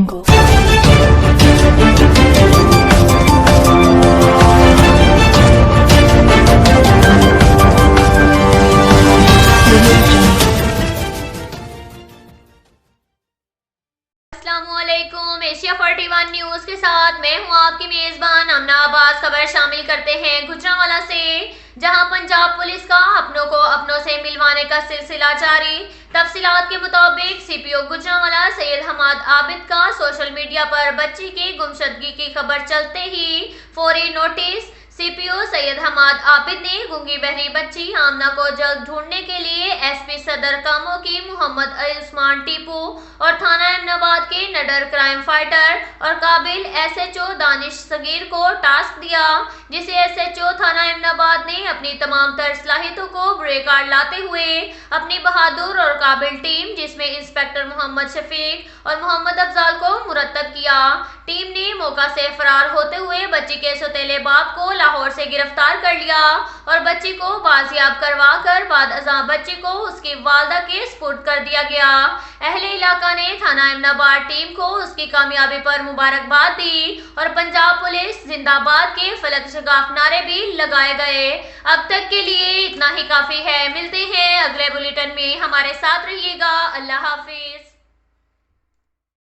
السلام علیکم، Asia 41 news کے ساتھ میں ہوں آپ کی میزبان امنا عباس۔ خبر شامل کرتے ہیں گجرانوالہ سے، جہاں پنجاب پولیس کا اپنوں کو اپنوں سے ملوانے کا سلسلہ جاری۔ تفصیلات کے مطابق سی پی او گجرانوالہ سید حماد عابد کا سوشل میڈیا پر بچی کی گمشدگی کی خبر چلتے ہی فوری نوٹس سی پی او سید حماد عابد نے گونگی بہری بچی آمنہ کو جلد ڈھونڈنے کے لیے ایس پی صدر کاموں کی محمد عثمان ٹیپو اور تھانہ امن آباد کے نڈر کرائم فائٹر اور قابل ایس ایچ او دانش صغیر کو ٹاسک دیا، جسے ایس ایچ او تھانہ امن آباد نے اپنی تمام تر صلاحیتوں کو بروئے کار لاتے ہوئے اپنی بہادر اور قابل ٹیم، جس میں انسپکٹر محمد شفیق اور محمد افضال کو مرتب کیا۔ ٹیم نے موقع سے فرار ہوتے ہوئے بچی کے سوتیلے باپ کو لاہور سے گرفتار کر لیا اور بچی کو بازیاب کروا کر بعد ازاں بچی کو اس کی والدہ کے سپرد کر دیا گیا۔ اہل علاقہ نے تھانہ امن آباد ٹیم کو اس کی کامیابی پر مبارکباد دی اور پنجاب پولیس زندہ باد کے فلک شگاف نعرے بھی لگائے گئے۔ اب تک کے لیے اتنا ہی کافی ہے، ملتے ہیں اگلے بلیٹن میں، ہمارے ساتھ رہیے گا۔ اللہ حافظ۔